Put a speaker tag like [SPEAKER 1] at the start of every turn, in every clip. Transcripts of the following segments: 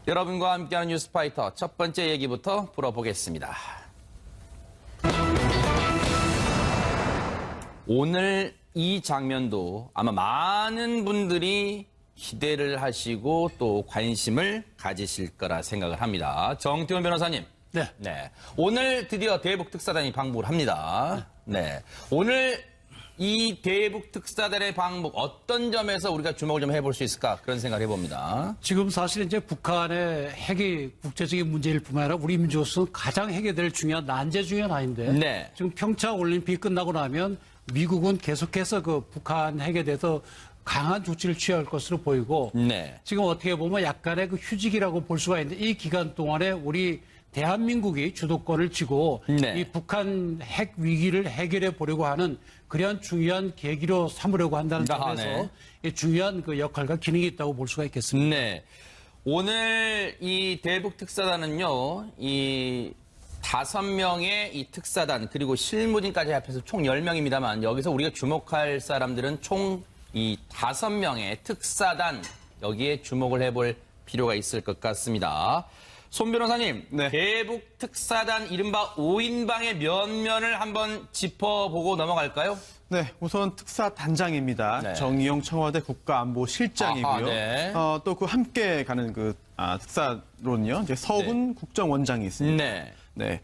[SPEAKER 1] 여러분과 함께하는 뉴스파이터 첫 번째 얘기부터 풀어보겠습니다. 오늘 이 장면도 아마 많은 분들이 기대를 하시고 또 관심을 가지실 거라 생각을 합니다. 정태훈 변호사님.
[SPEAKER 2] 네.
[SPEAKER 1] 오늘 드디어 대북 특사단이 방북을 합니다. 네. 오늘 이 대북 특사단의 방북 어떤 점에서 우리가 주목을 좀 해볼 수 있을까 그런 생각을 해봅니다.
[SPEAKER 2] 지금 사실 이제 북한의 핵이 국제적인 문제일 뿐만 아니라 우리 민주로서 가장 해결될 중요한 난제 중의 하나인데
[SPEAKER 1] 네.
[SPEAKER 2] 지금 평창 올림픽 끝나고 나면 미국은 계속해서 그 북한 핵에 대해서 강한 조치를 취할 것으로 보이고
[SPEAKER 1] 네.
[SPEAKER 2] 지금 어떻게 보면 약간의 그 휴직이라고 볼 수가 있는데 이 기간 동안에 우리 대한민국이 주도권을 쥐고
[SPEAKER 1] 네.
[SPEAKER 2] 이 북한 핵 위기를 해결해 보려고 하는 그러한 중요한 계기로 삼으려고 한다는 점에서
[SPEAKER 1] 네.
[SPEAKER 2] 중요한 그 역할과 기능이 있다고 볼 수가 있겠습니다.
[SPEAKER 1] 네. 오늘 이 대북 특사단은요, 이 5명의 이 특사단, 그리고 실무진까지 합해서 총 10명입니다만, 여기서 우리가 주목할 사람들은 총 이 5명의 특사단, 여기에 주목을 해볼 필요가 있을 것 같습니다. 손 변호사님,
[SPEAKER 3] 네.
[SPEAKER 1] 대북 특사단 이른바 5인방의 면면을 한번 짚어보고 넘어갈까요?
[SPEAKER 3] 네, 우선 특사단장입니다.
[SPEAKER 1] 네.
[SPEAKER 3] 정의용 청와대 국가안보실장이고요.
[SPEAKER 1] 아하, 네.
[SPEAKER 3] 또 그 함께 가는 그 특사로는요, 이제 서훈 국정원장이 있습니다.
[SPEAKER 1] 네.
[SPEAKER 3] 네,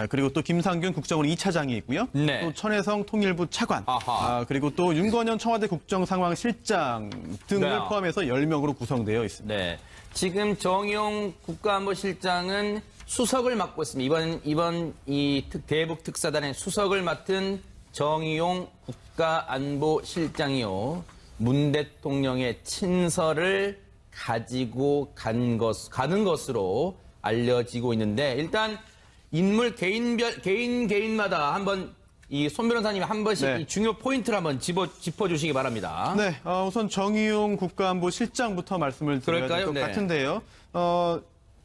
[SPEAKER 3] 그리고 또 김상균 국정원 2차장이 있고요.
[SPEAKER 1] 네.
[SPEAKER 3] 또 천혜성 통일부 차관,
[SPEAKER 1] 아하.
[SPEAKER 3] 그리고 또 윤건현 청와대 국정상황실장 등을
[SPEAKER 1] 네.
[SPEAKER 3] 포함해서 10명으로 구성되어 있습니다.
[SPEAKER 1] 네. 지금 정의용 국가안보실장은 수석을 맡고 있습니다. 이번 이 대북 특사단의 수석을 맡은 정의용 국가안보실장이요. 문 대통령의 친서를 가지고 가는 것으로 알려지고 있는데, 일단 인물 개인마다 한번 이 손 변호사님이 한 번씩
[SPEAKER 3] 네.
[SPEAKER 1] 이 중요 포인트를 한번 짚어주시기 바랍니다.
[SPEAKER 3] 네, 우선 정의용 국가안보실장부터 말씀을 드려야 될
[SPEAKER 1] 그럴까요?
[SPEAKER 3] 것
[SPEAKER 1] 네.
[SPEAKER 3] 같은데요.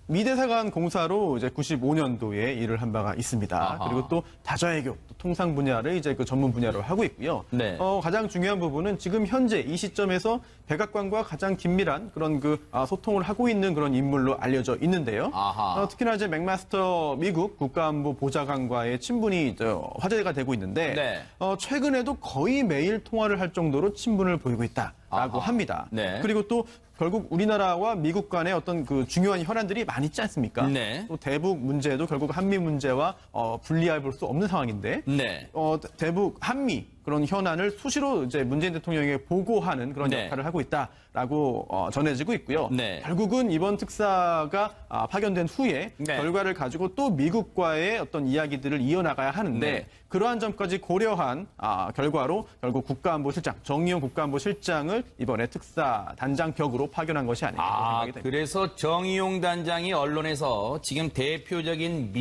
[SPEAKER 3] 미대사관 공사로 이제 95년도에 일을 한 바가 있습니다.
[SPEAKER 1] 아하.
[SPEAKER 3] 그리고 또 다자애교, 또 통상 분야를 이제 그 전문 분야로 하고 있고요.
[SPEAKER 1] 네.
[SPEAKER 3] 가장 중요한 부분은 지금 현재 이 시점에서 백악관과 가장 긴밀한 그런 소통을 하고 있는 그런 인물로 알려져 있는데요.
[SPEAKER 1] 아하.
[SPEAKER 3] 특히나 이제 맥마스터 미국 국가안보 보좌관과의 친분이 화제가 되고 있는데,
[SPEAKER 1] 네.
[SPEAKER 3] 최근에도 거의 매일 통화를 할 정도로 친분을 보이고 있다라고
[SPEAKER 1] 아하.
[SPEAKER 3] 합니다.
[SPEAKER 1] 네.
[SPEAKER 3] 그리고 또 결국 우리나라와 미국 간의 어떤 그 중요한 혈안들이 많이 있지 않습니까?
[SPEAKER 1] 네.
[SPEAKER 3] 또 대북 문제도 결국 한미 문제와 분리할 수 없는 상황인데,
[SPEAKER 1] 네.
[SPEAKER 3] 대북 한미 그런 현안을 수시로 이제 문재인 대통령에게 보고하는 그런
[SPEAKER 1] 네.
[SPEAKER 3] 역할을 하고 있다라고 전해지고 있고요.
[SPEAKER 1] 네.
[SPEAKER 3] 결국은 이번 특사가 파견된 후에
[SPEAKER 1] 네.
[SPEAKER 3] 결과를 가지고 또 미국과의 어떤 이야기들을 이어나가야 하는데,
[SPEAKER 1] 네.
[SPEAKER 3] 그러한 점까지 고려한 결과로 결국 국가안보실장, 정의용 국가안보실장을 이번에 특사단장격으로 파견한 것이 아닌가 생각이 됩니다.
[SPEAKER 1] 그래서 정의용 단장이 언론에서 지금 대표적인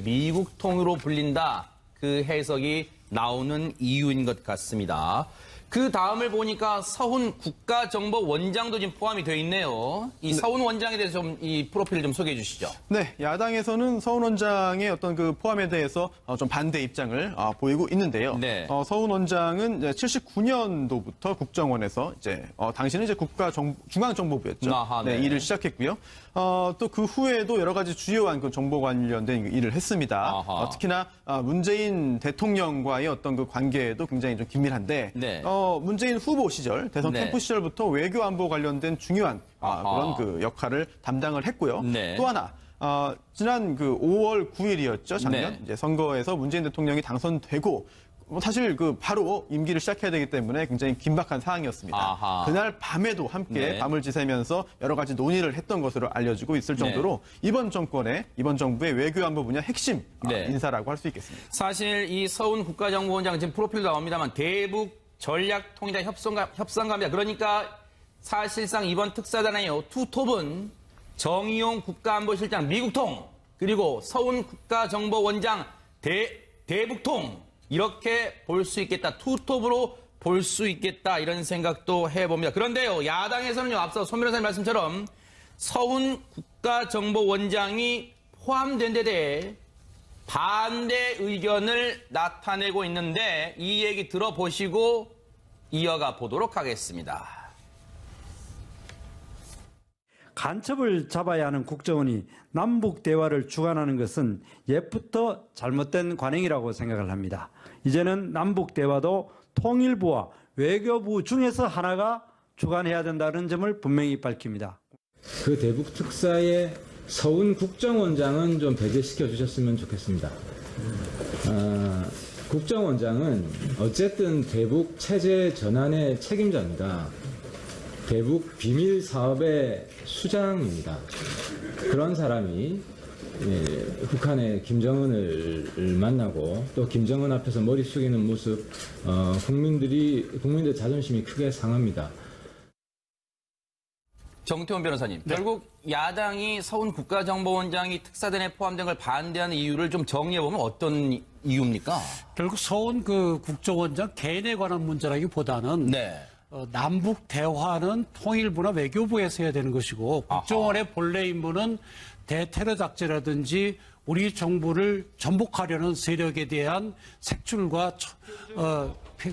[SPEAKER 1] 미국통으로 불린다. 그 해석이 나오는 이유인 것 같습니다. 그 다음을 보니까 서훈 국가정보원장도 지금 포함이 되어 있네요. 이 서훈 원장에 대해서 좀 이 프로필을 좀 소개해 주시죠.
[SPEAKER 3] 네, 야당에서는 서훈 원장의 어떤 그 포함에 대해서 좀 반대 입장을 보이고 있는데요.
[SPEAKER 1] 네.
[SPEAKER 3] 서훈 원장은 이제 79년도부터 국정원에서 이제 당시는 이제 중앙정보부였죠.
[SPEAKER 1] 아하, 네.
[SPEAKER 3] 일을 시작했고요. 또 그 후에도 여러 가지 주요한 그 정보 관련된 일을 했습니다.
[SPEAKER 1] 아하.
[SPEAKER 3] 특히나 문재인 대통령과의 어떤 그 관계도 굉장히 좀 긴밀한데,
[SPEAKER 1] 네.
[SPEAKER 3] 문재인 후보 시절, 대선
[SPEAKER 1] 네.
[SPEAKER 3] 캠프 시절부터 외교 안보 관련된 중요한
[SPEAKER 1] 아하.
[SPEAKER 3] 그런 그 역할을 담당을 했고요.
[SPEAKER 1] 네.
[SPEAKER 3] 또 하나, 지난 그 5월 9일이었죠, 작년.
[SPEAKER 1] 네.
[SPEAKER 3] 이제 선거에서 문재인 대통령이 당선되고, 사실 바로 임기를 시작해야 되기 때문에 굉장히 긴박한 상황이었습니다.
[SPEAKER 1] 아하.
[SPEAKER 3] 그날 밤에도 함께
[SPEAKER 1] 네.
[SPEAKER 3] 밤을 지새면서 여러 가지 논의를 했던 것으로 알려지고 있을 정도로 이번 정부의 외교안보 분야 핵심
[SPEAKER 1] 네.
[SPEAKER 3] 인사라고 할 수 있겠습니다.
[SPEAKER 1] 사실 이 서훈 국가정보원장 지금 프로필도 나옵니다만 대북 전략통일자 협상가입니다. 그러니까 사실상 이번 특사단의 투톱은 정의용 국가안보실장 미국통, 그리고 서훈 국가정보원장 대북통, 이렇게 볼 수 있겠다. 투톱으로 볼 수 있겠다. 이런 생각도 해봅니다. 그런데요, 야당에서는요, 앞서 손 변호사님 말씀처럼 서훈 국가정보원장이 포함된 데 대해 반대 의견을 나타내고 있는데, 이 얘기 들어보시고 이어가 보도록 하겠습니다.
[SPEAKER 4] 간첩을 잡아야 하는 국정원이 남북 대화를 주관하는 것은 옛부터 잘못된 관행이라고 생각을 합니다. 이제는 남북 대화도 통일부와 외교부 중에서 하나가 주관해야 된다는 점을 분명히 밝힙니다.
[SPEAKER 5] 그 대북 특사의 서훈 국정원장은 좀 배제시켜 주셨으면 좋겠습니다. 국정원장은 어쨌든 대북 체제 전환의 책임자입니다. 대북 비밀 사업의 수장입니다. 그런 사람이 북한의 김정은을 만나고 또 김정은 앞에서 머리 숙이는 모습, 국민들 자존심이 크게 상합니다.
[SPEAKER 1] 정태원 변호사님, 결국 야당이 서훈 국가정보원장이 특사단에 포함된 걸 반대하는 이유를 좀 정리해보면 어떤 이유입니까?
[SPEAKER 2] 결국 서훈 그 국정원장 개인에 관한 문제라기보다는
[SPEAKER 1] 네.
[SPEAKER 2] 남북 대화는 통일부나 외교부에서 해야 되는 것이고 국정원의 본래 임무는 대테러 작전이라든지 우리 정부를 전복하려는 세력에 대한 색출과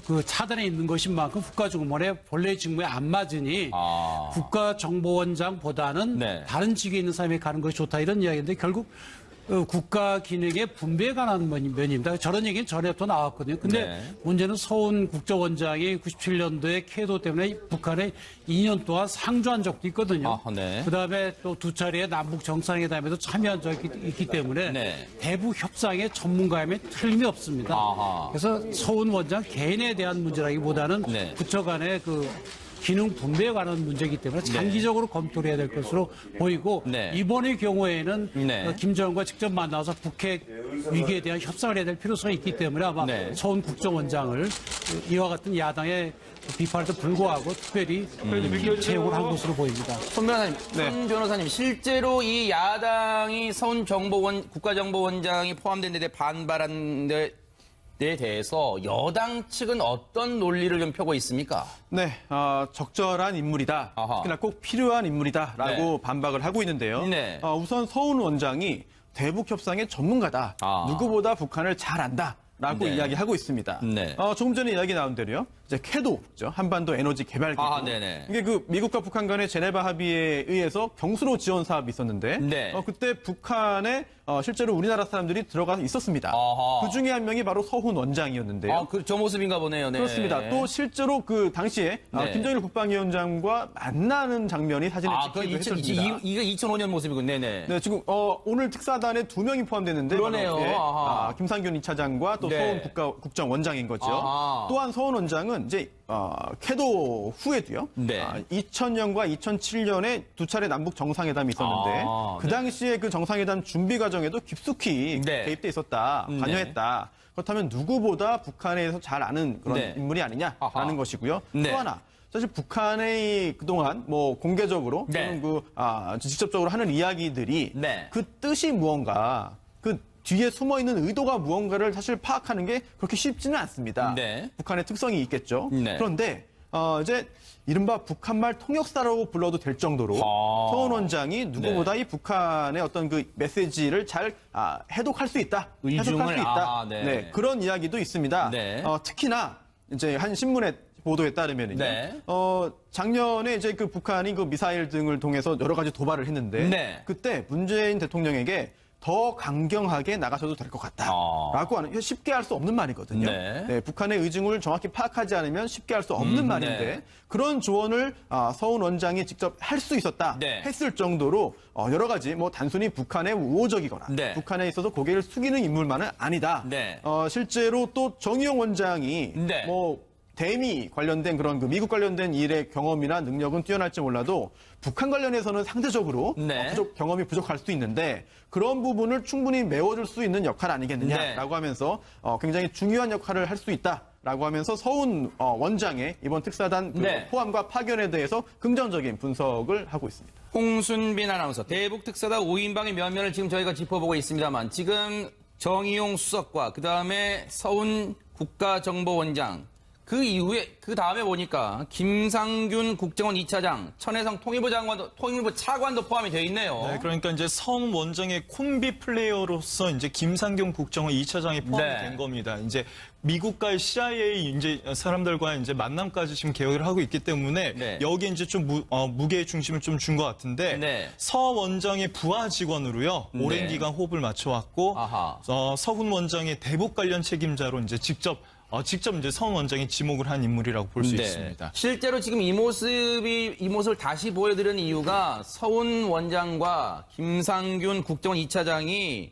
[SPEAKER 2] 그 차단에 있는 것인 만큼 국가정보원의 본래 직무에 안 맞으니 국가정보원장보다는
[SPEAKER 1] 네.
[SPEAKER 2] 다른 직위에 있는 사람이 가는 것이 좋다 이런 이야기인데 결국 국가 기능의 분배에 관한 면입니다. 저런 얘기는 전에도 나왔거든요. 근데
[SPEAKER 1] 네.
[SPEAKER 2] 문제는 서훈 국정원장이 97년도에 캐도 때문에 북한에 2년 동안 상주한 적도 있거든요.
[SPEAKER 1] 네.
[SPEAKER 2] 그다음에 또 두 차례의 남북 정상회담에도 참여한 적이 있기 때문에
[SPEAKER 1] 네.
[SPEAKER 2] 대북 협상의 전문가임에 틀림이 없습니다. 그래서 서훈 원장 개인에 대한 문제라기보다는
[SPEAKER 1] 네.
[SPEAKER 2] 부처 간의 그 기능 분배에 관한 문제이기 때문에 장기적으로 검토를 해야 될 것으로 보이고
[SPEAKER 1] 네.
[SPEAKER 2] 이번의 경우에는
[SPEAKER 1] 네.
[SPEAKER 2] 김정은과 직접 만나서 북핵 위기에 대한 협상을 해야 될 필요성이 있기 때문에 아마
[SPEAKER 1] 네.
[SPEAKER 2] 서훈 국정원장을 이와 같은 야당의 비판에도 불구하고 특별히 채용을 한 것으로 보입니다.
[SPEAKER 1] 손 변호사님, 손 변호사님, 실제로 이 야당이 서훈 국가정보원장이 포함된 데 반발한 데 대해서 여당 측은 어떤 논리를 좀 펴고 있습니까?
[SPEAKER 3] 네, 적절한 인물이다.
[SPEAKER 1] 아하.
[SPEAKER 3] 특히나 꼭 필요한 인물이다라고
[SPEAKER 1] 네.
[SPEAKER 3] 반박을 하고 있는데요.
[SPEAKER 1] 네.
[SPEAKER 3] 우선 서훈 원장이 대북 협상의 전문가다. 누구보다 북한을 잘 안다. 라고
[SPEAKER 1] 네.
[SPEAKER 3] 이야기하고 있습니다.
[SPEAKER 1] 네.
[SPEAKER 3] 조금 전에 이야기 나온 대로요. 이제 캐도죠. 한반도 에너지 개발 기구.
[SPEAKER 1] 네네.
[SPEAKER 3] 이게 그 미국과 북한 간의 제네바 합의에 의해서 경수로 지원 사업이 있었는데
[SPEAKER 1] 네.
[SPEAKER 3] 그때 북한에 실제로 우리나라 사람들이 들어가 있었습니다.
[SPEAKER 1] 아하.
[SPEAKER 3] 그 중에 한 명이 바로 서훈 원장이었는데요.
[SPEAKER 1] 저 모습인가 보네요. 네.
[SPEAKER 3] 그렇습니다. 또 실제로 그 당시에
[SPEAKER 1] 네.
[SPEAKER 3] 김정일 국방위원장과 만나는 장면이 사진에
[SPEAKER 1] 그
[SPEAKER 3] 찍히기도 했습니다.
[SPEAKER 1] 이거 2005년 모습이군. 네네.
[SPEAKER 3] 네, 지금 오늘 특사단에 2명이 포함됐는데
[SPEAKER 1] 그러네요. 아하.
[SPEAKER 3] 김상균 2차장과 또
[SPEAKER 1] 네.
[SPEAKER 3] 서훈 국정원장인 거죠.
[SPEAKER 1] 아하.
[SPEAKER 3] 또한 서훈 원장은 이제 캐도 후에도요.
[SPEAKER 1] 네.
[SPEAKER 3] 2000년과 2007년에 두 차례 남북 정상회담이 있었는데 그 당시에 그 정상회담 준비 과정에도 깊숙이
[SPEAKER 1] 네.
[SPEAKER 3] 개입돼 있었다, 관여했다. 그렇다면 누구보다 북한에서 잘 아는 그런
[SPEAKER 1] 네.
[SPEAKER 3] 인물이 아니냐라는
[SPEAKER 1] 아하.
[SPEAKER 3] 것이고요.
[SPEAKER 1] 네.
[SPEAKER 3] 또 하나. 사실 북한의 그동안 뭐 공개적으로
[SPEAKER 1] 네.
[SPEAKER 3] 또는 직접적으로 하는 이야기들이
[SPEAKER 1] 네.
[SPEAKER 3] 그 뜻이 무언가, 그 뒤에 숨어 있는 의도가 무언가를 사실 파악하는 게 그렇게 쉽지는 않습니다.
[SPEAKER 1] 네.
[SPEAKER 3] 북한의 특성이 있겠죠.
[SPEAKER 1] 네.
[SPEAKER 3] 그런데 이제 이른바 북한말 통역사라고 불러도 될 정도로 서훈 원장이 누구보다 이 북한의 어떤 그 메시지를 잘 해독할 수 있다, 해석할 수 있다.
[SPEAKER 1] 네.
[SPEAKER 3] 그런 이야기도 있습니다.
[SPEAKER 1] 네.
[SPEAKER 3] 특히나 이제 한 신문의 보도에 따르면요.
[SPEAKER 1] 네.
[SPEAKER 3] 작년에 이제 그 북한이 그 미사일 등을 통해서 여러 가지 도발을 했는데
[SPEAKER 1] 네.
[SPEAKER 3] 그때 문재인 대통령에게 더 강경하게 나가셔도 될 것 같다라고 하는 쉽게 할 수 없는 말이거든요.
[SPEAKER 1] 네.
[SPEAKER 3] 북한의 의중을 정확히 파악하지 않으면 쉽게 할 수 없는 말인데
[SPEAKER 1] 네.
[SPEAKER 3] 그런 조언을 서훈 원장이 직접 할 수 있었다
[SPEAKER 1] 네.
[SPEAKER 3] 했을 정도로 여러 가지 뭐 단순히 북한에 우호적이거나
[SPEAKER 1] 네.
[SPEAKER 3] 북한에 있어서 고개를 숙이는 인물만은 아니다.
[SPEAKER 1] 네.
[SPEAKER 3] 실제로 또 정의용 원장이
[SPEAKER 1] 네.
[SPEAKER 3] 뭐 대미 관련된 그런 그 미국 관련된 일의 경험이나 능력은 뛰어날지 몰라도 북한 관련해서는 상대적으로
[SPEAKER 1] 네.
[SPEAKER 3] 경험이 부족할 수 있는데 그런 부분을 충분히 메워줄 수 있는 역할 아니겠느냐라고
[SPEAKER 1] 네.
[SPEAKER 3] 하면서 굉장히 중요한 역할을 할 수 있다라고 하면서 서훈 원장의 이번 특사단
[SPEAKER 1] 네.
[SPEAKER 3] 포함과 파견에 대해서 긍정적인 분석을 하고 있습니다.
[SPEAKER 1] 홍순빈 아나운서, 대북 특사단 5인방의 면면을 지금 저희가 짚어보고 있습니다만 지금 정의용 수석과 그다음에 서훈 국가정보원장 그 이후에 그 다음에 보니까 김상균 국정원 2차장, 천혜성 통일부 차관도 포함이 되어 있네요.
[SPEAKER 6] 네, 그러니까 이제 성 원장의 콤비 플레이어로서 이제 김상균 국정원 2차장이 포함이
[SPEAKER 1] 네.
[SPEAKER 6] 된 겁니다. 이제 미국과 CIA 이제 사람들과 이제 만남까지 지금 계획을 하고 있기 때문에
[SPEAKER 1] 네.
[SPEAKER 6] 여기에 이제 좀 무게의 중심을 좀 준 것 같은데
[SPEAKER 1] 네.
[SPEAKER 6] 서 원장의 부하 직원으로요 오랜
[SPEAKER 1] 네.
[SPEAKER 6] 기간 호흡을 맞춰왔고
[SPEAKER 1] 아하.
[SPEAKER 6] 서훈 원장의 대북 관련 책임자로 이제 직접 이제 서훈 원장이 지목을 한 인물이라고 볼 수
[SPEAKER 1] 네.
[SPEAKER 6] 있습니다.
[SPEAKER 1] 실제로 지금 이 모습을 다시 보여드리는 이유가 서훈 원장과 김상균 국정원 2차장이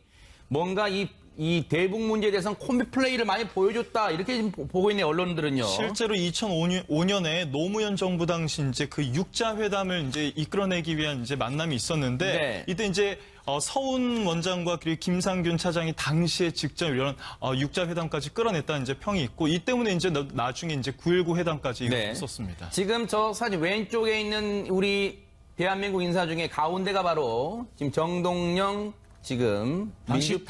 [SPEAKER 1] 뭔가 이 대북 문제에 대해서는 콤비 플레이를 많이 보여줬다 이렇게 지금 보고 있는 언론들은요.
[SPEAKER 6] 실제로 2005년에 노무현 정부 당시 이제 그 육자 회담을 이제 이끌어내기 위한 이제 만남이 있었는데
[SPEAKER 1] 네.
[SPEAKER 6] 이때 이제 서훈 원장과 그리고 김상균 차장이 당시에 직접 이런 육자 회담까지 끌어냈다는 이제 평이 있고 이 때문에 이제 나중에 이제 9.19 회담까지
[SPEAKER 1] 네.
[SPEAKER 6] 이뤘었습니다.
[SPEAKER 1] 지금 저 사진 왼쪽에 있는 우리 대한민국 인사 중에 가운데가 바로 지금 정동영 지금
[SPEAKER 2] 당시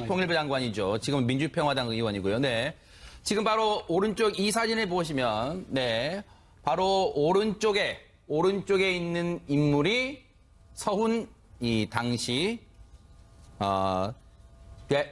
[SPEAKER 1] 통일부 장관이죠. 지금 민주평화당 의원이고요. 네. 지금 바로 오른쪽 이 사진을 보시면 네. 바로 오른쪽에 있는 인물이 서훈 이 당시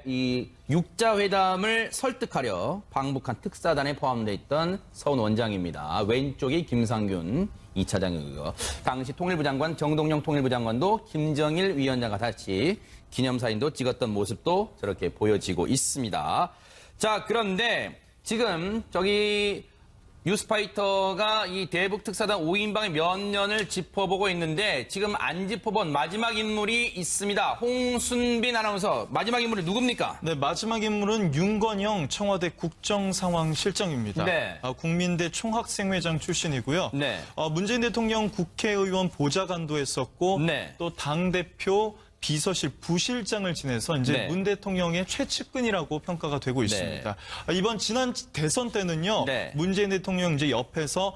[SPEAKER 1] 이 육자 회담을 설득하려 방북한 특사단에 포함되어 있던 서훈 원장입니다. 왼쪽이 김상균 2차장이고요. 당시 통일부 장관 정동영 통일부 장관도 김정일 위원장과 같이 기념사진도 찍었던 모습도 저렇게 보여지고 있습니다. 자, 그런데 지금 저기 뉴스파이터가 이 대북 특사단 5인방의 몇 년을 짚어보고 있는데 지금 안 짚어본 마지막 인물이 있습니다. 홍순빈 아나운서, 마지막 인물이 누굽니까?
[SPEAKER 6] 네, 마지막 인물은 윤건영 청와대 국정상황실장입니다.
[SPEAKER 1] 네.
[SPEAKER 6] 국민대 총학생회장 출신이고요.
[SPEAKER 1] 네.
[SPEAKER 6] 문재인 대통령 국회의원 보좌관도 했었고
[SPEAKER 1] 네.
[SPEAKER 6] 또 당대표 비서실 부실장을 지내서 이제
[SPEAKER 1] 네.
[SPEAKER 6] 문 대통령의 최측근이라고 평가가 되고 있습니다. 이번 지난 대선 때는요,
[SPEAKER 1] 네.
[SPEAKER 6] 문재인 대통령 이제 옆에서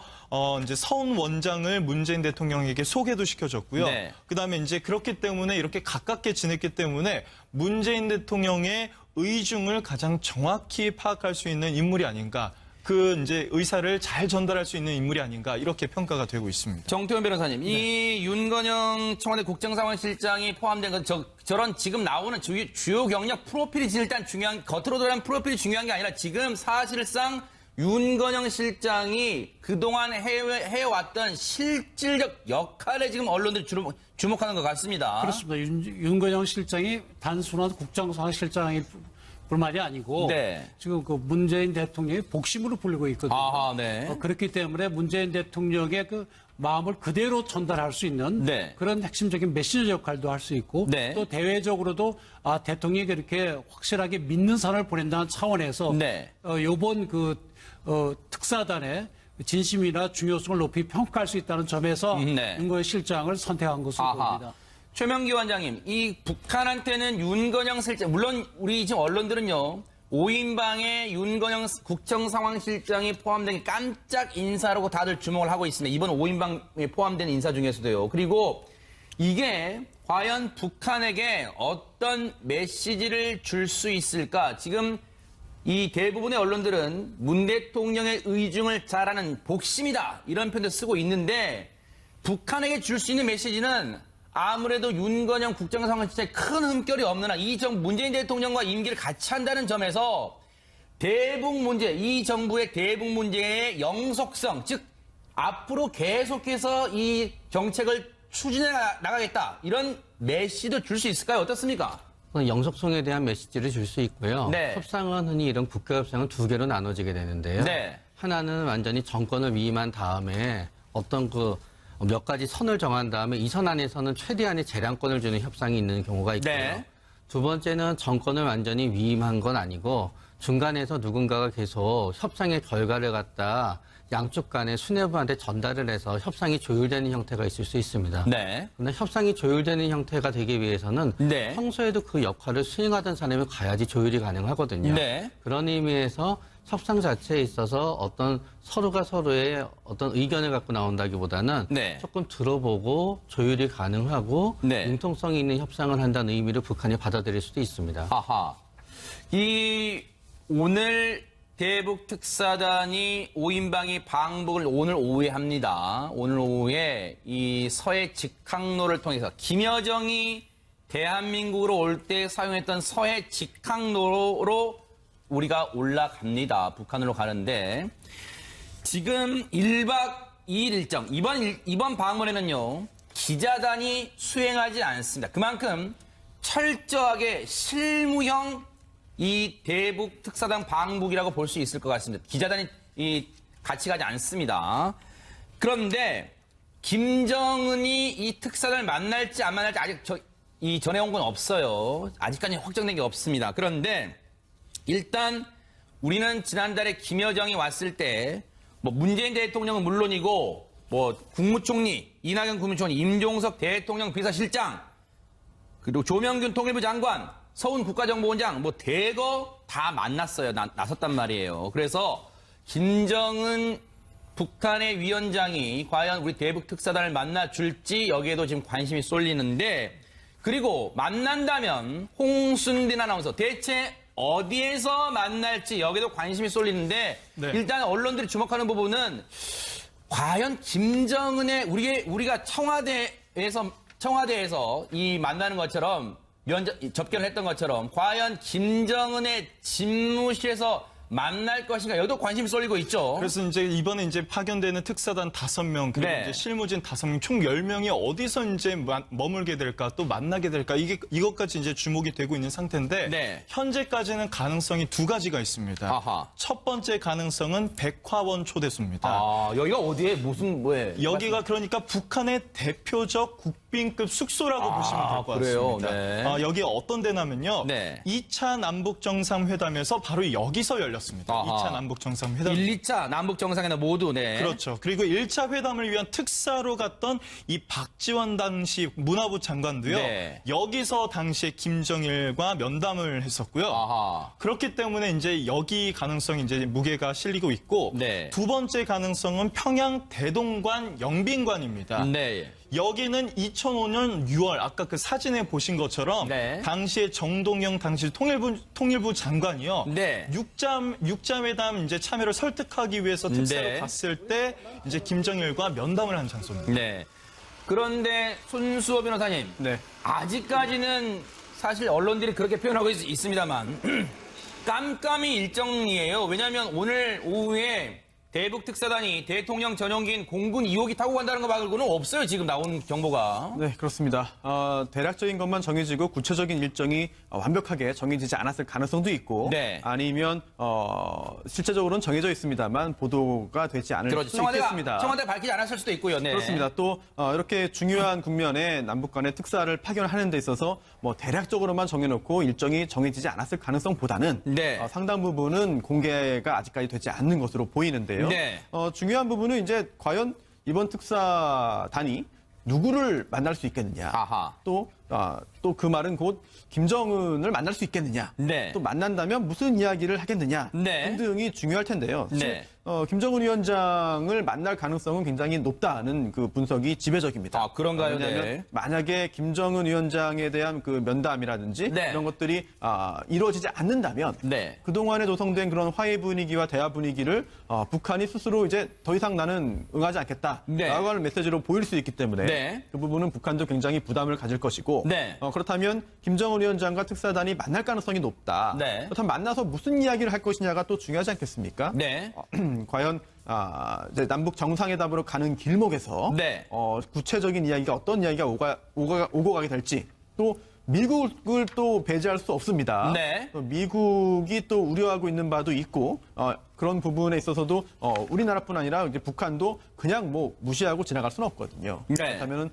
[SPEAKER 6] 이제 서훈 원장을 문재인 대통령에게 소개도 시켜줬고요.
[SPEAKER 1] 네.
[SPEAKER 6] 그다음에 이제 그렇기 때문에 이렇게 가깝게 지냈기 때문에 문재인 대통령의 의중을 가장 정확히 파악할 수 있는 인물이 아닌가. 그 이제 의사를 잘 전달할 수 있는 인물이 아닌가 이렇게 평가가 되고 있습니다.
[SPEAKER 1] 정태훈 변호사님, 이 윤건영 청와대 국정상황실장이 포함된 건 저런 지금 나오는 주요 경력 프로필이 일단 중요한, 겉으로 드러난 프로필이 중요한 게 아니라 지금 사실상 윤건영 실장이 그동안 해왔던 실질적 역할에 지금 언론들이 주목하는 것 같습니다.
[SPEAKER 2] 그렇습니다. 윤건영 실장이 단순한 국정상황실장일 뿐만이 아니고
[SPEAKER 1] 네.
[SPEAKER 2] 지금 그 문재인 대통령의 복심으로 불리고 있거든요.
[SPEAKER 1] 아하, 네.
[SPEAKER 2] 그렇기 때문에 문재인 대통령의 그 마음을 그대로 전달할 수 있는
[SPEAKER 1] 네.
[SPEAKER 2] 그런 핵심적인 메시지 역할도 할 수 있고
[SPEAKER 1] 네.
[SPEAKER 2] 또 대외적으로도 대통령이 그렇게 확실하게 믿는 선을 보낸다는 차원에서
[SPEAKER 1] 네.
[SPEAKER 2] 이번 특사단의 진심이나 중요성을 높이 평가할 수 있다는 점에서
[SPEAKER 1] 네.
[SPEAKER 2] 윤건영 실장을 선택한 것으로 보입니다.
[SPEAKER 1] 최명기 원장님, 이 북한한테는 윤건영 실장, 물론 우리 지금 언론들은요, 5인방에 윤건영 국정상황실장이 포함된 게 깜짝 인사라고 다들 주목을 하고 있습니다. 이번 5인방에 포함된 인사 중에서도요. 그리고 이게 과연 북한에게 어떤 메시지를 줄 수 있을까? 지금 이 대부분의 언론들은 문 대통령의 의중을 잘하는 복심이다. 이런 표현도 쓰고 있는데 북한에게 줄 수 있는 메시지는 아무래도 윤건영 국정상황실장에 큰 흠결이 없는 한 문재인 대통령과 임기를 같이 한다는 점에서 대북 문제, 이 정부의 대북 문제의 영속성, 즉 앞으로 계속해서 이 정책을 추진해 나가겠다. 이런 메시지도 줄 수 있을까요? 어떻습니까?
[SPEAKER 7] 영속성에 대한 메시지를 줄 수 있고요.
[SPEAKER 1] 네.
[SPEAKER 7] 협상은 흔히 이런 국가협상은 두 개로 나눠지게 되는데요.
[SPEAKER 1] 네.
[SPEAKER 7] 하나는 완전히 정권을 위임한 다음에 어떤 몇 가지 선을 정한 다음에 이 선 안에서는 최대한의 재량권을 주는 협상이 있는 경우가 있고요.
[SPEAKER 1] 네.
[SPEAKER 7] 두 번째는 정권을 완전히 위임한 건 아니고 중간에서 누군가가 계속 협상의 결과를 갖다 양쪽 간에 수뇌부한테 전달을 해서 협상이 조율되는 형태가 있을 수 있습니다.
[SPEAKER 1] 네.
[SPEAKER 7] 그런데 협상이 조율되는 형태가 되기 위해서는
[SPEAKER 1] 네.
[SPEAKER 7] 평소에도 그 역할을 수행하던 사람이 가야지 조율이 가능하거든요.
[SPEAKER 1] 네.
[SPEAKER 7] 그런 의미에서 협상 자체에 있어서 어떤 서로가 서로의 어떤 의견을 갖고 나온다기보다는
[SPEAKER 1] 네.
[SPEAKER 7] 조금 들어보고 조율이 가능하고
[SPEAKER 1] 네.
[SPEAKER 7] 융통성이 있는 협상을 한다는 의미로 북한이 받아들일 수도 있습니다.
[SPEAKER 1] 하하. 오늘 대북 특사단이 5인방이 방북을 오늘 오후에 합니다. 오늘 오후에 이 서해 직항로를 통해서 김여정이 대한민국으로 올 때 사용했던 서해 직항로로 우리가 올라갑니다. 북한으로 가는데 지금 1박 2일 일정 이번 방문에는요. 기자단이 수행하지 않습니다. 그만큼 철저하게 실무형 이 대북 특사단 방북이라고 볼 수 있을 것 같습니다. 기자단이 같이 가지 않습니다. 그런데 김정은이 이 특사단을 만날지 안 만날지 아직 이 전해온 건 없어요. 아직까지 확정된 게 없습니다. 그런데 일단 우리는 지난달에 김여정이 왔을 때 뭐 문재인 대통령은 물론이고 뭐 국무총리, 이낙연 국무총리, 임종석 대통령 비서실장, 그리고 조명균 통일부 장관, 서훈 국가정보원장 뭐 대거 다 만났어요. 나섰단 말이에요. 그래서 김정은 북한의 위원장이 과연 우리 대북 특사단을 만나줄지 여기에도 지금 관심이 쏠리는데 그리고 만난다면 홍순딘 아나운서 대체 어디에서 만날지 여기도 관심이 쏠리는데
[SPEAKER 6] 네.
[SPEAKER 1] 일단 언론들이 주목하는 부분은 과연 김정은의 우리가 청와대에서 이 만나는 것처럼 접견을 했던 것처럼 과연 김정은의 집무실에서 만날 것인가 여기도 관심이 쏠리고 있죠.
[SPEAKER 6] 그래서 이제 이번에 이제 파견되는 특사단 5명 그리고
[SPEAKER 1] 네.
[SPEAKER 6] 이제 실무진 5명 총 10명이 어디서 이제 머물게 될까 또 만나게 될까 이것까지 이제 주목이 되고 있는 상태인데
[SPEAKER 1] 네.
[SPEAKER 6] 현재까지는 가능성이 두 가지가 있습니다.
[SPEAKER 1] 아하.
[SPEAKER 6] 첫 번째 가능성은 백화원 초대소입니다.
[SPEAKER 1] 여기가 어디에 무슨 뭐에
[SPEAKER 6] 여기가 그러니까 북한의 대표적 국빈급 숙소라고 보시면 될 것
[SPEAKER 1] 그래요?
[SPEAKER 6] 같습니다.
[SPEAKER 1] 네.
[SPEAKER 6] 여기 어떤 데냐면요.
[SPEAKER 1] 네.
[SPEAKER 6] 2차 남북 정상회담에서 바로 여기서 열렸습니다.
[SPEAKER 1] 아하.
[SPEAKER 6] 2차 남북 정상회담.
[SPEAKER 1] 1, 2차 남북 정상회담 모두 네.
[SPEAKER 6] 그렇죠. 그리고 1차 회담을 위한 특사로 갔던 이 박지원 당시 문화부 장관도요.
[SPEAKER 1] 네.
[SPEAKER 6] 여기서 당시에 김정일과 면담을 했었고요.
[SPEAKER 1] 아하.
[SPEAKER 6] 그렇기 때문에 이제 여기 가능성이 이제 무게가 실리고 있고
[SPEAKER 1] 네.
[SPEAKER 6] 두 번째 가능성은 평양 대동관 영빈관입니다.
[SPEAKER 1] 네.
[SPEAKER 6] 여기는 2005년 6월 아까 그 사진에 보신 것처럼
[SPEAKER 1] 네.
[SPEAKER 6] 당시에 정동영 당시 통일부 장관이요.
[SPEAKER 1] 네.
[SPEAKER 6] 육자회담 이제 참여를 설득하기 위해서 특사로
[SPEAKER 1] 네.
[SPEAKER 6] 갔을 때 이제 김정일과 면담을 한 장소입니다.
[SPEAKER 1] 네. 그런데 손수호 변호사님,
[SPEAKER 3] 네.
[SPEAKER 1] 아직까지는 사실 언론들이 그렇게 표현하고 있습니다만 깜깜이 일정이에요. 왜냐하면 오늘 오후에 대북 특사단이 대통령 전용기인 공군 2호기 타고 간다는 거 말고는 없어요. 지금 나온 정보가.
[SPEAKER 3] 네, 그렇습니다. 대략적인 것만 정해지고 구체적인 일정이 완벽하게 정해지지 않았을 가능성도 있고
[SPEAKER 1] 네.
[SPEAKER 3] 아니면 실제적으로는 정해져 있습니다만 보도가 되지 않을
[SPEAKER 1] 그렇죠.
[SPEAKER 3] 수도 있겠습니다.
[SPEAKER 1] 청와대가 밝히지 않았을 수도 있고요. 네.
[SPEAKER 3] 그렇습니다. 또 이렇게 중요한 국면에 남북 간의 특사를 파견하는 데 있어서 뭐 대략적으로만 정해놓고 일정이 정해지지 않았을 가능성보다는
[SPEAKER 1] 네.
[SPEAKER 3] 상당 부분은 공개가 아직까지 되지 않는 것으로 보이는데요.
[SPEAKER 1] 네.
[SPEAKER 3] 중요한 부분은 이제 과연 이번 특사단이 누구를 만날 수 있겠느냐.
[SPEAKER 1] 아하.
[SPEAKER 3] 또 그 말은 곧 김정은을 만날 수 있겠느냐.
[SPEAKER 1] 네.
[SPEAKER 3] 또 만난다면 무슨 이야기를 하겠느냐.
[SPEAKER 1] 네.
[SPEAKER 3] 등등이 중요할 텐데요.
[SPEAKER 1] 네.
[SPEAKER 3] 김정은 위원장을 만날 가능성은 굉장히 높다는 그 분석이 지배적입니다.
[SPEAKER 1] 그런가요?
[SPEAKER 3] 왜냐하면
[SPEAKER 1] 네.
[SPEAKER 3] 만약에 김정은 위원장에 대한 그 면담이라든지
[SPEAKER 1] 네.
[SPEAKER 3] 이런 것들이 이루어지지 않는다면
[SPEAKER 1] 네.
[SPEAKER 3] 그동안에 조성된 그런 화해 분위기와 대화 분위기를 북한이 스스로 이제 더 이상 나는 응하지 않겠다라고
[SPEAKER 1] 네.
[SPEAKER 3] 하는 메시지로 보일 수 있기 때문에
[SPEAKER 1] 네.
[SPEAKER 3] 그 부분은 북한도 굉장히 부담을 가질 것이고
[SPEAKER 1] 네.
[SPEAKER 3] 그렇다면 김정은 위원장과 특사단이 만날 가능성이 높다.
[SPEAKER 1] 네.
[SPEAKER 3] 그렇다면 만나서 무슨 이야기를 할 것이냐가 또 중요하지 않겠습니까?
[SPEAKER 1] 네.
[SPEAKER 3] 과연 이제 남북 정상회담으로 가는 길목에서
[SPEAKER 1] 네.
[SPEAKER 3] 구체적인 이야기가 어떤 이야기가 오고 가게 될지 또 미국을 또 배제할 수 없습니다.
[SPEAKER 1] 네.
[SPEAKER 3] 또 미국이 또 우려하고 있는 바도 있고 그런 부분에 있어서도 우리나라뿐 아니라 이제 북한도 그냥 뭐 무시하고 지나갈 수는 없거든요.
[SPEAKER 1] 네.
[SPEAKER 3] 그렇다면은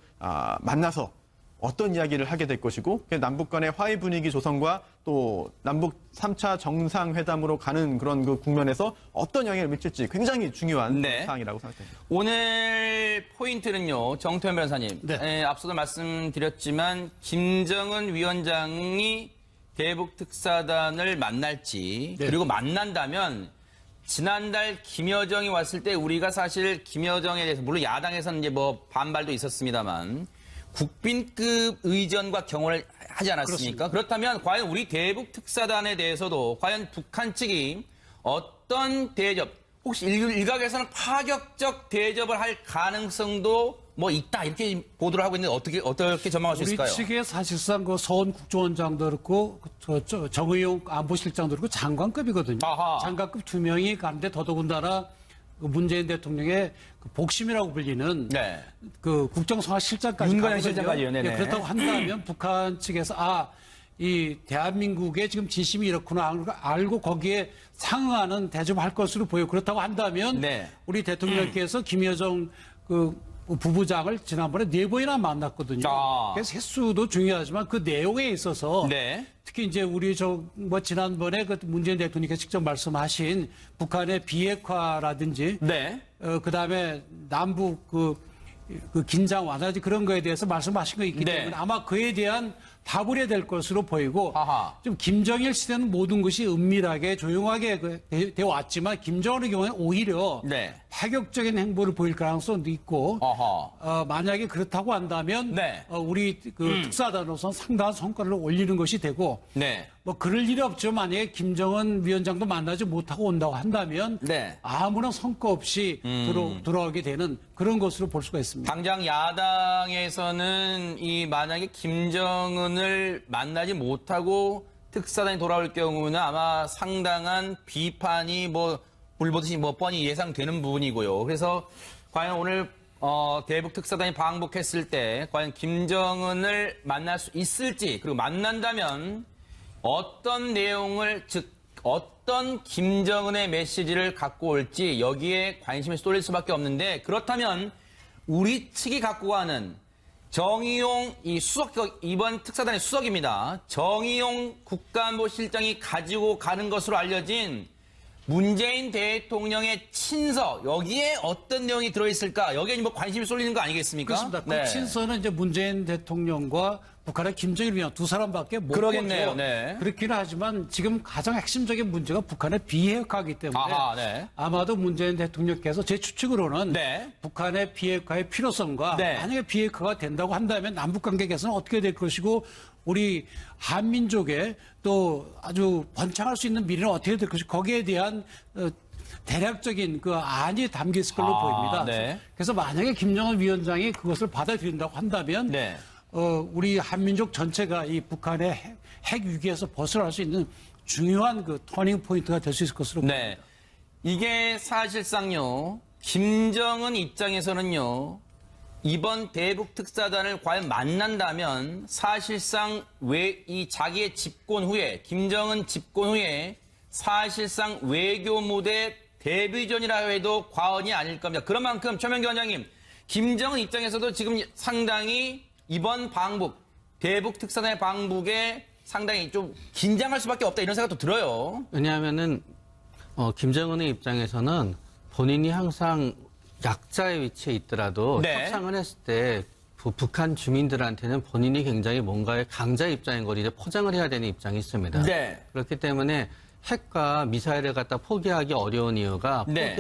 [SPEAKER 3] 만나서 어떤 이야기를 하게 될 것이고 남북 간의 화해 분위기 조성과 또 남북 3차 정상회담으로 가는 그런 그 국면에서 어떤 영향을 미칠지 굉장히 중요한
[SPEAKER 1] 네.
[SPEAKER 3] 사항이라고 생각됩니다.
[SPEAKER 1] 오늘 포인트는요, 정태현 변호사님.
[SPEAKER 2] 네.
[SPEAKER 1] 앞서도 말씀드렸지만, 김정은 위원장이 대북 특사단을 만날지,
[SPEAKER 2] 네.
[SPEAKER 1] 그리고 만난다면, 지난달 김여정이 왔을 때 우리가 사실 김여정에 대해서, 물론 야당에서는 이제 뭐 반발도 있었습니다만, 국빈급 의전과 경호를 하지 않았습니까? 그렇다면 과연 우리 대북 특사단에 대해서도 과연 북한 측이 어떤 대접, 혹시 일각에서는 파격적 대접을 할 가능성도 뭐 있다 이렇게 보도를 하고 있는데 어떻게 전망할 수
[SPEAKER 2] 우리
[SPEAKER 1] 있을까요?
[SPEAKER 2] 측에 사실상 그 서훈 국정원장도 그렇고 정의용 안보실장도 그렇고 장관급이거든요.
[SPEAKER 1] 아하.
[SPEAKER 2] 장관급 2명이 가는데 더더군다나 그 문재인 대통령의 그 복심이라고 불리는
[SPEAKER 1] 네.
[SPEAKER 2] 그 국정성화실장까지
[SPEAKER 1] 윤건영
[SPEAKER 2] 가거든요.
[SPEAKER 1] 실장까지요. 네네.
[SPEAKER 2] 예, 그렇다고 한다면 북한 측에서 이 대한민국의 지금 진심이 이렇구나 알고 거기에 상응하는 대접을 할 것으로 보여. 그렇다고 한다면
[SPEAKER 1] 네.
[SPEAKER 2] 우리 대통령께서 김여정 그 부부장을 지난번에 4번이나 만났거든요.
[SPEAKER 1] 아.
[SPEAKER 2] 그래서 횟수도 중요하지만 그 내용에 있어서
[SPEAKER 1] 네.
[SPEAKER 2] 특히 이제 우리 지난번에 그 문재인 대통령께서 직접 말씀하신 북한의 비핵화라든지
[SPEAKER 1] 네.
[SPEAKER 2] 그다음에 남북 그 긴장 완화지 그런 거에 대해서 말씀하신 거 있기
[SPEAKER 1] 네.
[SPEAKER 2] 때문에 아마 그에 대한 답을 해야 될 것으로 보이고
[SPEAKER 1] 아하.
[SPEAKER 2] 좀 김정일 시대는 모든 것이 은밀하게 조용하게 되어 왔지만 김정은의 경우에는 오히려
[SPEAKER 1] 네.
[SPEAKER 2] 파격적인 행보를 보일 가능성도 있고
[SPEAKER 1] 아하.
[SPEAKER 2] 만약에 그렇다고 한다면
[SPEAKER 1] 네.
[SPEAKER 2] 우리 그 특사단으로서 상당한 성과를 올리는 것이 되고
[SPEAKER 1] 네.
[SPEAKER 2] 뭐 그럴 일이 없죠. 만약에 김정은 위원장도 만나지 못하고 온다고 한다면
[SPEAKER 1] 네.
[SPEAKER 2] 아무런 성과 없이 돌아오게 되는 그런 것으로 볼 수가 있습니다.
[SPEAKER 1] 당장 야당에서는 만약에 김정은을 만나지 못하고 특사단이 돌아올 경우는 아마 상당한 비판이 불보듯이 뻔히 예상되는 부분이고요. 그래서 과연 오늘 대북 특사단이 방북했을 때 과연 김정은을 만날 수 있을지, 그리고 만난다면 어떤 내용을, 즉 어떤 김정은의 메시지를 갖고 올지 여기에 관심이 쏠릴 수밖에 없는데, 그렇다면 우리 측이 갖고 가는 정의용 이번 특사단의 수석입니다. 정의용 국가안보실장이 가지고 가는 것으로 알려진 문재인 대통령의 친서, 여기에 어떤 내용이 들어있을까? 여기에 관심이 쏠리는 거 아니겠습니까?
[SPEAKER 2] 그렇습니다. 그
[SPEAKER 1] 네.
[SPEAKER 2] 친서는 이제 문재인 대통령과 북한의 김정일 위원 두 사람밖에 못
[SPEAKER 1] 그러겠네요.
[SPEAKER 2] 보죠.
[SPEAKER 1] 네.
[SPEAKER 2] 그렇기는 하지만 지금 가장 핵심적인 문제가 북한의 비핵화이기 때문에
[SPEAKER 1] 아하, 네.
[SPEAKER 2] 아마도 문재인 대통령께서 제 추측으로는
[SPEAKER 1] 네.
[SPEAKER 2] 북한의 비핵화의 필요성과
[SPEAKER 1] 네.
[SPEAKER 2] 만약에 비핵화가 된다고 한다면 남북관계 개선은 어떻게 될 것이고 우리 한민족의 또 아주 번창할 수 있는 미래는 어떻게 될 것이고 거기에 대한 대략적인 그 안이 담겨 있을 걸로 보입니다.
[SPEAKER 1] 네.
[SPEAKER 2] 그래서 만약에 김정은 위원장이 그것을 받아들인다고 한다면
[SPEAKER 1] 네.
[SPEAKER 2] 우리 한민족 전체가 이 북한의 핵 위기에서 벗어날 수 있는 중요한 그 터닝 포인트가 될 수 있을 것으로 보입니다.
[SPEAKER 1] 네. 이게 사실상요, 김정은 입장에서는요, 이번 대북 특사단을 과연 만난다면 사실상 자기의 집권 후에, 김정은 집권 후에 사실상 외교 무대 데뷔전이라 해도 과언이 아닐 겁니다. 그런 만큼 최명기 원장님, 김정은 입장에서도 지금 상당히 이번 대북 특사단의 방북에 상당히 좀 긴장할 수밖에 없다 이런 생각도 들어요.
[SPEAKER 7] 왜냐하면은 김정은의 입장에서는 본인이 항상 약자의 위치에 있더라도
[SPEAKER 1] 네.
[SPEAKER 7] 협상을 했을 때 북한 주민들한테는 본인이 굉장히 뭔가의 강자 입장인 걸 이제 포장을 해야 되는 입장이 있습니다.
[SPEAKER 1] 네.
[SPEAKER 7] 그렇기 때문에 핵과 미사일을 갖다 포기하기 어려운 이유가
[SPEAKER 1] 네.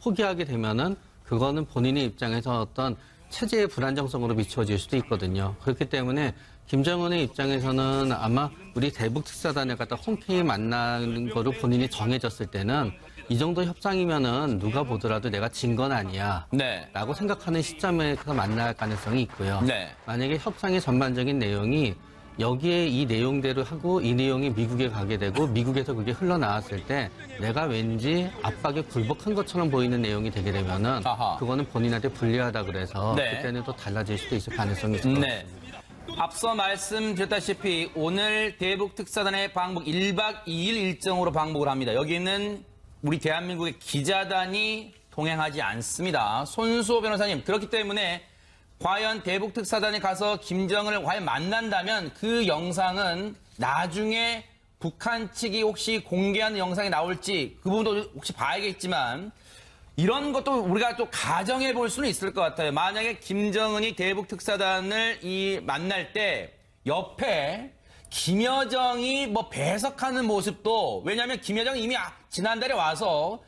[SPEAKER 7] 포기하게 되면은 그거는 본인의 입장에서 어떤 체제의 불안정성으로 비춰질 수도 있거든요. 그렇기 때문에 김정은의 입장에서는 아마 우리 대북 특사단을 갖다 흔쾌히 만나는 거로 본인이 정해졌을 때는 이 정도 협상이면은 누가 보더라도 내가 진 건 아니야.
[SPEAKER 1] 네.
[SPEAKER 7] 라고 생각하는 시점에서 만날 가능성이 있고요.
[SPEAKER 1] 네.
[SPEAKER 7] 만약에 협상의 전반적인 내용이 여기에 이 내용대로 하고 이 내용이 미국에 가게 되고 미국에서 그게 흘러나왔을 때 내가 왠지 압박에 굴복한 것처럼 보이는 내용이 되게 되면은
[SPEAKER 1] 아하.
[SPEAKER 7] 그거는 본인한테 불리하다 그래서
[SPEAKER 1] 네.
[SPEAKER 7] 그때는 또 달라질 수도 있을 가능성이 있을 것
[SPEAKER 1] 네. 앞서 말씀드렸다시피 오늘 대북 특사단의 방북 1박 2일 일정으로 방북을 합니다. 여기는 우리 대한민국의 기자단이 동행하지 않습니다. 손수호 변호사님, 그렇기 때문에 과연 대북 특사단에 가서 김정은을 과연 만난다면 그 영상은 나중에 북한 측이 혹시 공개하는 영상이 나올지 그 부분도 혹시 봐야겠지만 이런 것도 우리가 또 가정해 볼 수는 있을 것 같아요. 만약에 김정은이 대북 특사단을 만날 때 옆에 김여정이 배석하는 모습도, 왜냐하면 김여정이 이미 지난달에 와서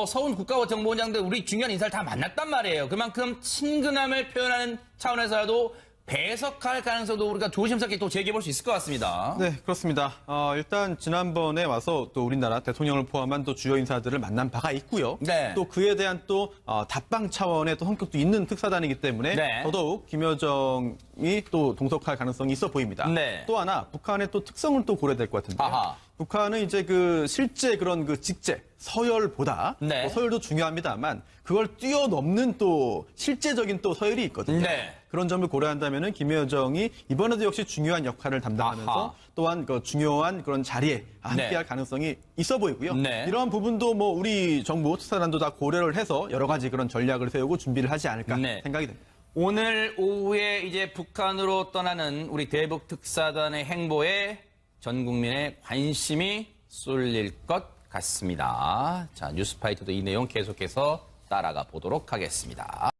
[SPEAKER 1] 서훈 국가정보원장들 우리 중요한 인사를 다 만났단 말이에요. 그만큼 친근함을 표현하는 차원에서라도 배석할 가능성도 우리가 조심스럽게 또 제기해 볼 수 있을 것 같습니다.
[SPEAKER 3] 네, 그렇습니다. 일단 지난번에 와서 또 우리나라 대통령을 포함한 또 주요 인사들을 만난 바가 있고요.
[SPEAKER 1] 네.
[SPEAKER 3] 또 그에 대한 또 답방 차원의 또 성격도 있는 특사단이기 때문에
[SPEAKER 1] 네.
[SPEAKER 3] 더더욱 김여정이 또 동석할 가능성이 있어 보입니다.
[SPEAKER 1] 네.
[SPEAKER 3] 또 하나 북한의 또 특성을 또 고려야 될 것 같은데요.
[SPEAKER 1] 아하.
[SPEAKER 3] 북한은 이제 그 실제 그런 그 직제 서열보다
[SPEAKER 1] 네.
[SPEAKER 3] 뭐 서열도 중요합니다만 그걸 뛰어넘는 또 실제적인 또 서열이 있거든요.
[SPEAKER 1] 네.
[SPEAKER 3] 그런 점을 고려한다면은 김여정이 이번에도 역시 중요한 역할을 담당하면서
[SPEAKER 1] 아하.
[SPEAKER 3] 또한 그 중요한 그런 자리에 함께할
[SPEAKER 1] 네.
[SPEAKER 3] 가능성이 있어 보이고요.
[SPEAKER 1] 네.
[SPEAKER 3] 이러한 부분도 뭐 우리 정부 특사단도 다 고려를 해서 여러 가지 그런 전략을 세우고 준비를 하지 않을까
[SPEAKER 1] 네.
[SPEAKER 3] 생각이 됩니다.
[SPEAKER 1] 오늘 오후에 이제 북한으로 떠나는 우리 대북 특사단의 행보에 전 국민의 관심이 쏠릴 것 같습니다. 자, 뉴스파이터도 이 내용 계속해서 따라가 보도록 하겠습니다.